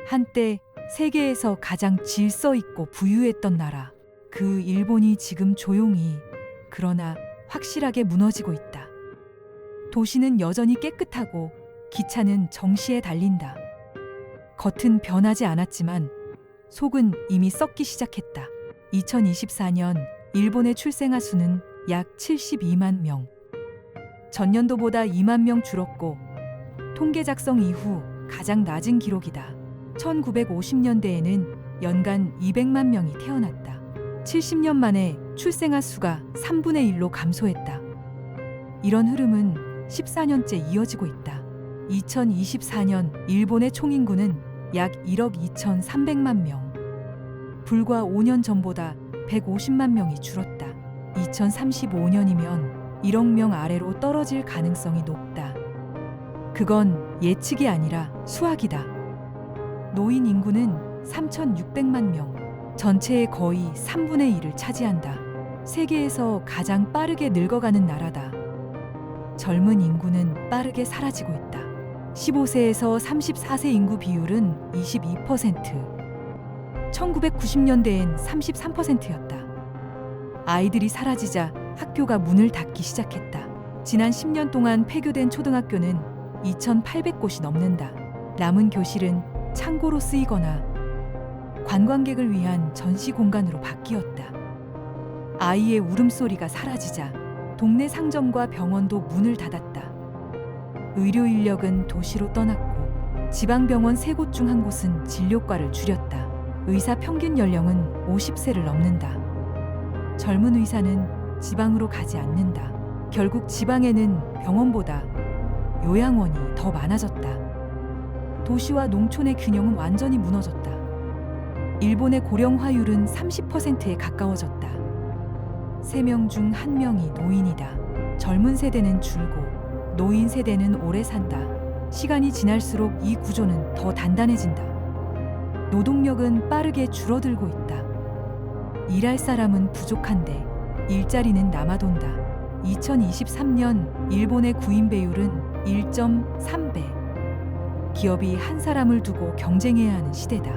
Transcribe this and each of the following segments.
한때 세계에서 가장 질서 있고 부유했던 나라, 그 일본이 지금 조용히 그러나 확실하게 무너지고 있다. 도시는 여전히 깨끗하고 기차는 정시에 달린다. 겉은 변하지 않았지만 속은 이미 썩기 시작했다. 2024년 일본의 출생아 수는 약 72만 명. 전년도보다 2만 명 줄었고 통계 작성 이후 가장 낮은 기록이다. 1950년대에는 연간 200만 명이 태어났다. 70년 만에 출생아 수가 3분의 1로 감소했다. 이런 흐름은 14년째 이어지고 있다. 2024년 일본의 총인구는 약 1억 2,300만 명. 불과 5년 전보다 150만 명이 줄었다. 2035년이면 1억 명 아래로 떨어질 가능성이 높다. 그건 예측이 아니라 수학이다. 노인 인구는 3,600만 명, 전체의 거의 3분의 1을 차지한다. 세계에서 가장 빠르게 늙어가는 나라다. 젊은 인구는 빠르게 사라지고 있다. 15세에서 34세 인구 비율은 22%, 1990년대엔 33%였다. 아이들이 사라지자 학교가 문을 닫기 시작했다. 지난 10년 동안 폐교된 초등학교는 2,800곳이 넘는다. 남은 교실은 창고로 쓰이거나 관광객을 위한 전시 공간으로 바뀌었다. 아이의 울음소리가 사라지자 동네 상점과 병원도 문을 닫았다. 의료 인력은 도시로 떠났고 지방병원 3곳 중 1곳은 진료과를 줄였다. 의사 평균 연령은 50세를 넘는다. 젊은 의사는 지방으로 가지 않는다. 결국 지방에는 병원보다 요양원이 더 많아졌다. 도시와 농촌의 균형은 완전히 무너졌다. 일본의 고령화율은 30%에 가까워졌다. 3명 중 1명이 노인이다. 젊은 세대는 줄고 노인 세대는 오래 산다. 시간이 지날수록 이 구조는 더 단단해진다. 노동력은 빠르게 줄어들고 있다. 일할 사람은 부족한데 일자리는 남아돈다. 2023년 일본의 구인 배율은 1.3배. 기업이 한 사람을 두고 경쟁해야 하는 시대다.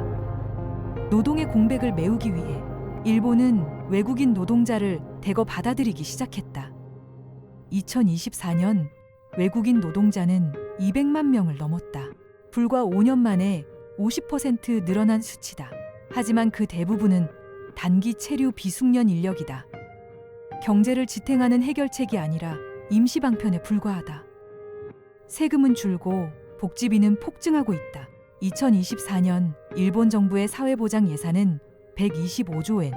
노동의 공백을 메우기 위해 일본은 외국인 노동자를 대거 받아들이기 시작했다. 2024년 외국인 노동자는 200만 명을 넘었다. 불과 5년 만에 50% 늘어난 수치다. 하지만 그 대부분은 단기 체류 비숙련 인력이다. 경제를 지탱하는 해결책이 아니라 임시 방편에 불과하다. 세금은 줄고 복지비는 폭증하고 있다. 2024년 일본 정부의 사회보장 예산은 125조 엔.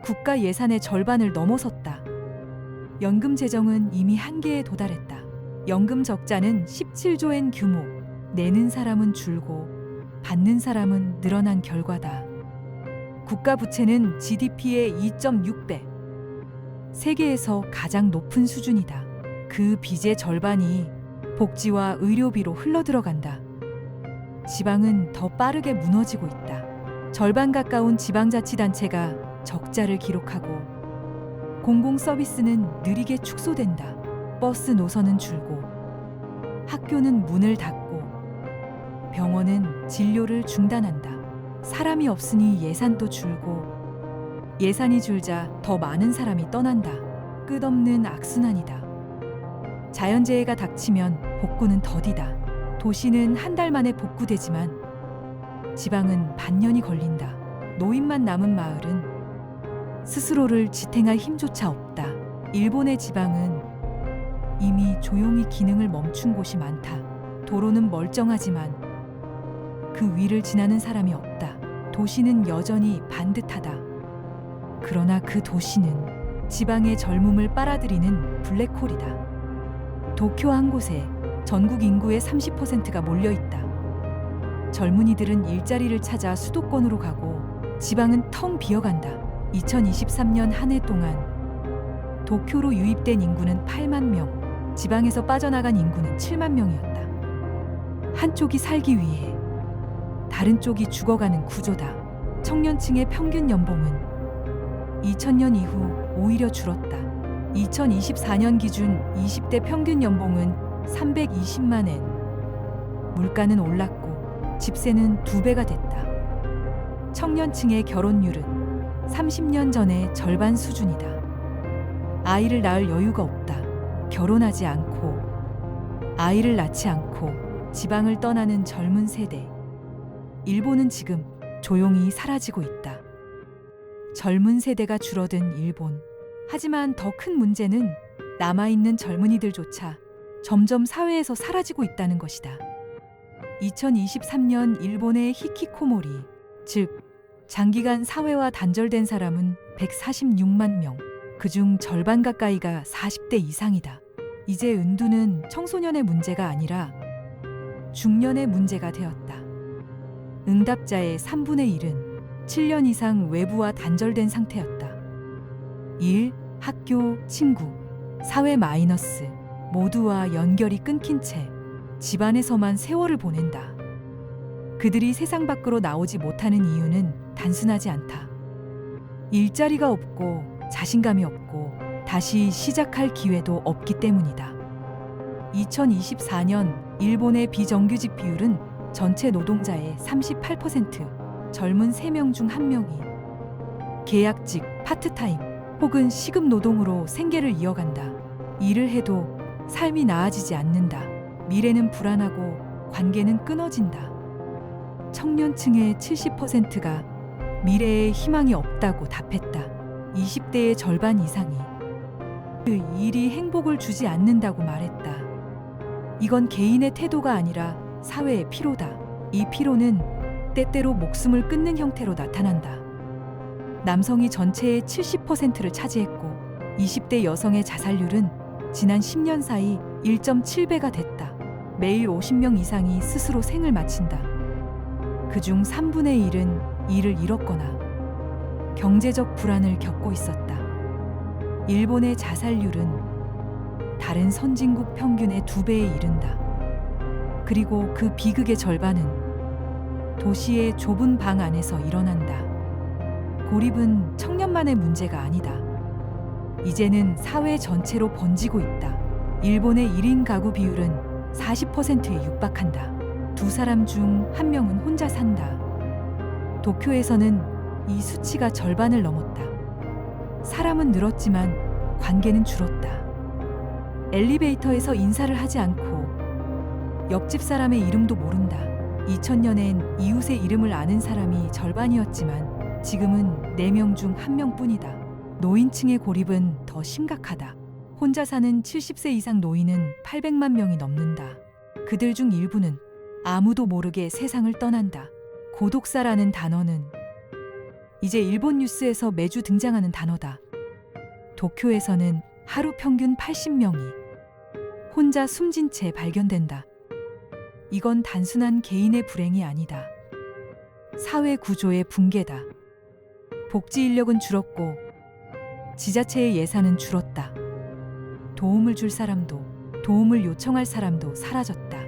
국가 예산의 절반을 넘어섰다. 연금 재정은 이미 한계에 도달했다. 연금 적자는 17조 엔 규모. 내는 사람은 줄고 받는 사람은 늘어난 결과다. 국가 부채는 GDP의 2.6배. 세계에서 가장 높은 수준이다. 그 빚의 절반이 복지와 의료비로 흘러들어간다. 지방은 더 빠르게 무너지고 있다. 절반 가까운 지방자치단체가 적자를 기록하고 공공 서비스는 느리게 축소된다. 버스 노선은 줄고 학교는 문을 닫고 병원은 진료를 중단한다. 사람이 없으니 예산도 줄고 예산이 줄자 더 많은 사람이 떠난다. 끝없는 악순환이다. 자연재해가 닥치면 복구는 더디다. 도시는 한 달 만에 복구되지만 지방은 반년이 걸린다. 노인만 남은 마을은 스스로를 지탱할 힘조차 없다. 일본의 지방은 이미 조용히 기능을 멈춘 곳이 많다. 도로는 멀쩡하지만 그 위를 지나는 사람이 없다. 도시는 여전히 반듯하다. 그러나 그 도시는 지방의 젊음을 빨아들이는 블랙홀이다. 도쿄 한 곳에 전국 인구의 30%가 몰려있다. 젊은이들은 일자리를 찾아 수도권으로 가고 지방은 텅 비어간다. 2023년 한 해 동안 도쿄로 유입된 인구는 8만 명, 지방에서 빠져나간 인구는 7만 명이었다. 한쪽이 살기 위해 다른 쪽이 죽어가는 구조다. 청년층의 평균 연봉은 2000년 이후 오히려 줄었다. 2024년 기준 20대 평균 연봉은 320만 엔. 물가는 올랐고 집세는 2배가 됐다. 청년층의 결혼율은 30년 전의 절반 수준이다. 아이를 낳을 여유가 없다. 결혼하지 않고 아이를 낳지 않고 지방을 떠나는 젊은 세대. 일본은 지금 조용히 사라지고 있다. 젊은 세대가 줄어든 일본. 하지만 더 큰 문제는 남아있는 젊은이들조차 점점 사회에서 사라지고 있다는 것이다. 2023년 일본의 히키코모리, 즉 장기간 사회와 단절된 사람은 146만 명. 그중 절반 가까이가 40대 이상이다. 이제 은둔은 청소년의 문제가 아니라 중년의 문제가 되었다. 응답자의 3분의 1은 7년 이상 외부와 단절된 상태였다. 일, 학교, 친구, 사회 마이너스 모두와 연결이 끊긴 채 집안에서만 세월을 보낸다. 그들이 세상 밖으로 나오지 못하는 이유는 단순하지 않다. 일자리가 없고 자신감이 없고 다시 시작할 기회도 없기 때문이다. 2024년 일본의 비정규직 비율은 전체 노동자의 38%, 젊은 3명 중 1명이 계약직, 파트타임 혹은 시급 노동으로 생계를 이어간다. 일을 해도 삶이 나아지지 않는다. 미래는 불안하고 관계는 끊어진다. 청년층의 70%가 미래에 희망이 없다고 답했다. 20대의 절반 이상이 그 일이 행복을 주지 않는다고 말했다. 이건 개인의 태도가 아니라 사회의 피로다. 이 피로는 때때로 목숨을 끊는 형태로 나타난다. 남성이 전체의 70%를 차지했고 20대 여성의 자살률은 지난 10년 사이 1.7배가 됐다. 매일 50명 이상이 스스로 생을 마친다. 그중 3분의 1은 일을 잃었거나 경제적 불안을 겪고 있었다. 일본의 자살률은 다른 선진국 평균의 2배에 이른다. 그리고 그 비극의 절반은 도시의 좁은 방 안에서 일어난다. 고립은 청년만의 문제가 아니다. 이제는 사회 전체로 번지고 있다. 일본의 1인 가구 비율은 40%에 육박한다. 2사람 중 1명은 혼자 산다. 도쿄에서는 이 수치가 절반을 넘었다. 사람은 늘었지만 관계는 줄었다. 엘리베이터에서 인사를 하지 않고 옆집 사람의 이름도 모른다. 2000년엔 이웃의 이름을 아는 사람이 절반이었지만 지금은 4명 중 1명뿐이다. 노인층의 고립은 더 심각하다. 혼자 사는 70세 이상 노인은 800만 명이 넘는다. 그들 중 일부는 아무도 모르게 세상을 떠난다. 고독사라는 단어는 이제 일본 뉴스에서 매주 등장하는 단어다. 도쿄에서는 하루 평균 80명이 혼자 숨진 채 발견된다. 이건 단순한 개인의 불행이 아니다. 사회 구조의 붕괴다. 복지 인력은 줄었고 지자체의 예산은 줄었다. 도움을 줄 사람도 도움을 요청할 사람도 사라졌다.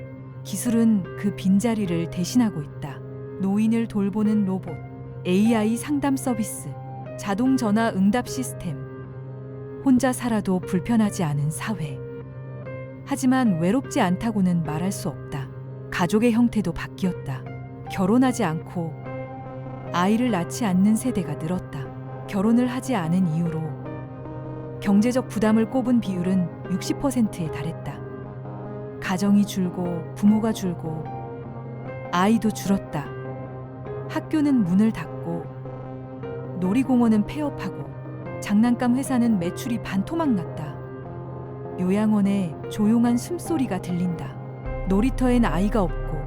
기술은 그 빈자리를 대신하고 있다. 노인을 돌보는 로봇, AI 상담 서비스, 자동 전화 응답 시스템. 혼자 살아도 불편하지 않은 사회. 하지만 외롭지 않다고는 말할 수 없다. 가족의 형태도 바뀌었다. 결혼하지 않고 아이를 낳지 않는 세대가 늘었다. 결혼을 하지 않은 이유로 경제적 부담을 꼽은 비율은 60%에 달했다. 가정이 줄고 부모가 줄고 아이도 줄었다. 학교는 문을 닫고 놀이공원은 폐업하고 장난감 회사는 매출이 반토막 났다. 요양원에 조용한 숨소리가 들린다. 놀이터엔 아이가 없고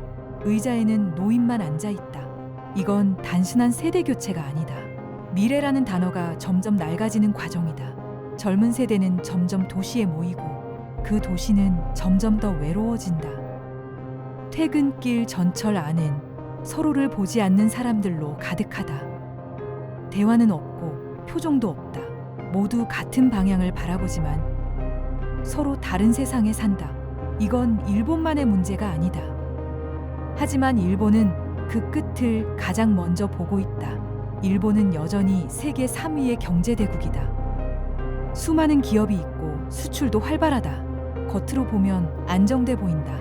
의자에는 노인만 앉아있다. 이건 단순한 세대 교체가 아니다. 미래라는 단어가 점점 낡아지는 과정이다. 젊은 세대는 점점 도시에 모이고 그 도시는 점점 더 외로워진다. 퇴근길 전철 안은 서로를 보지 않는 사람들로 가득하다. 대화는 없고 표정도 없다. 모두 같은 방향을 바라보지만 서로 다른 세상에 산다. 이건 일본만의 문제가 아니다. 하지만 일본은 그 끝을 가장 먼저 보고 있다. 일본은 여전히 세계 3위의 경제대국이다. 수많은 기업이 있고 수출도 활발하다. 겉으로 보면 안정돼 보인다.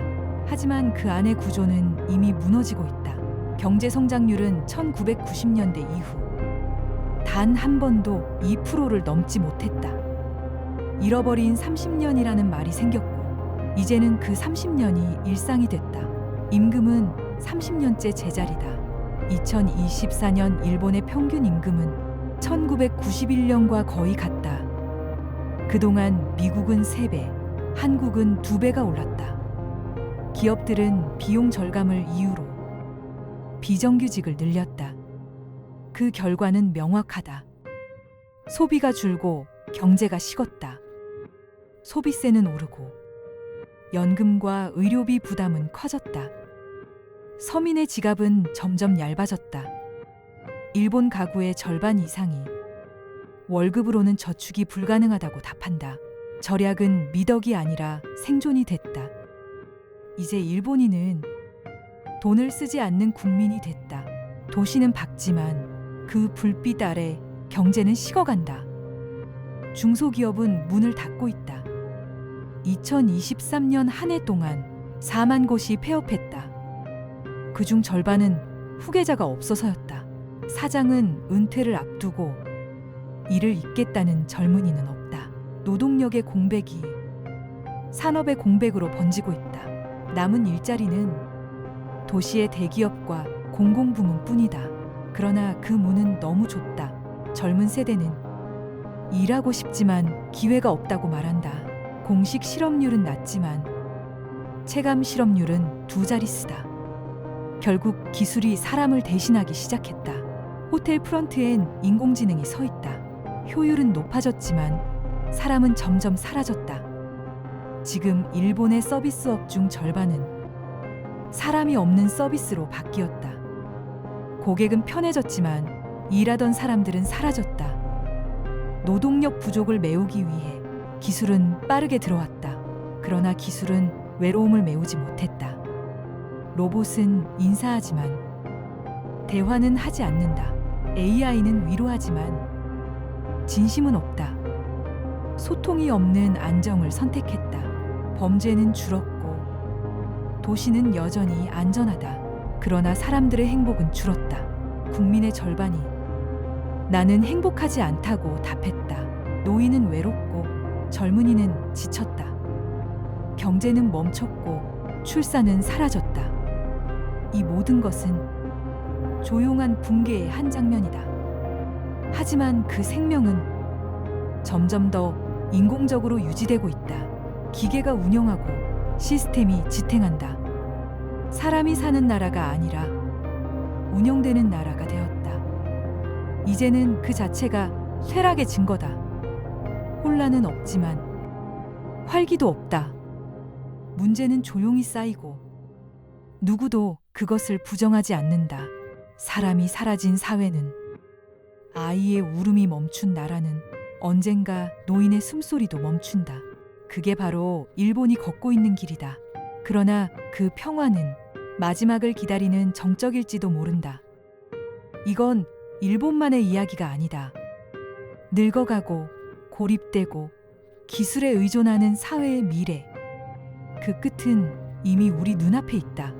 하지만 그 안의 구조는 이미 무너지고 있다. 경제 성장률은 1990년대 이후 단 한 번도 2%를 넘지 못했다. 잃어버린 30년이라는 말이 생겼고 이제는 그 30년이 일상이 됐다. 임금은 30년째 제자리다. 2024년 일본의 평균 임금은 1991년과 거의 같다. 그동안 미국은 3배, 한국은 2배가 올랐다. 기업들은 비용 절감을 이유로 비정규직을 늘렸다. 그 결과는 명확하다. 소비가 줄고 경제가 식었다. 소비세는 오르고 연금과 의료비 부담은 커졌다. 서민의 지갑은 점점 얇아졌다. 일본 가구의 절반 이상이 월급으로는 저축이 불가능하다고 답한다. 절약은 미덕이 아니라 생존이 됐다. 이제 일본인은 돈을 쓰지 않는 국민이 됐다. 도시는 밝지만 그 불빛 아래 경제는 식어간다. 중소기업은 문을 닫고 있다. 2023년 한 해 동안 4만 곳이 폐업했다. 그중 절반은 후계자가 없어서였다. 사장은 은퇴를 앞두고 일을 잇겠다는 젊은이는 없다. 노동력의 공백이 산업의 공백으로 번지고 있다. 남은 일자리는 도시의 대기업과 공공부문뿐이다. 그러나 그 문은 너무 좁다. 젊은 세대는 일하고 싶지만 기회가 없다고 말한다. 공식 실업률은 낮지만 체감 실업률은 2자릿수다. 결국 기술이 사람을 대신하기 시작했다. 호텔 프런트엔 인공지능이 서 있다. 효율은 높아졌지만 사람은 점점 사라졌다. 지금 일본의 서비스업 중 절반은 사람이 없는 서비스로 바뀌었다. 고객은 편해졌지만 일하던 사람들은 사라졌다. 노동력 부족을 메우기 위해 기술은 빠르게 들어왔다. 그러나 기술은 외로움을 메우지 못했다. 로봇은 인사하지만 대화는 하지 않는다. AI는 위로하지만 진심은 없다. 소통이 없는 안정을 선택했다. 범죄는 줄었고 도시는 여전히 안전하다. 그러나 사람들의 행복은 줄었다. 국민의 절반이 나는 행복하지 않다고 답했다. 노인은 외롭고 젊은이는 지쳤다. 경제는 멈췄고 출산은 사라졌다. 이 모든 것은 조용한 붕괴의 한 장면이다. 하지만 그 생명은 점점 더 인공적으로 유지되고 있다. 기계가 운영하고 시스템이 지탱한다. 사람이 사는 나라가 아니라 운영되는 나라가 되었다. 이제는 그 자체가 쇠락의 증거다. 혼란은 없지만 활기도 없다. 문제는 조용히 쌓이고 누구도 그것을 부정하지 않는다. 사람이 사라진 사회는, 아이의 울음이 멈춘 나라는 언젠가 노인의 숨소리도 멈춘다. 그게 바로 일본이 걷고 있는 길이다. 그러나 그 평화는 마지막을 기다리는 정적일지도 모른다. 이건 일본만의 이야기가 아니다. 늙어가고 고립되고 기술에 의존하는 사회의 미래. 그 끝은 이미 우리 눈앞에 있다.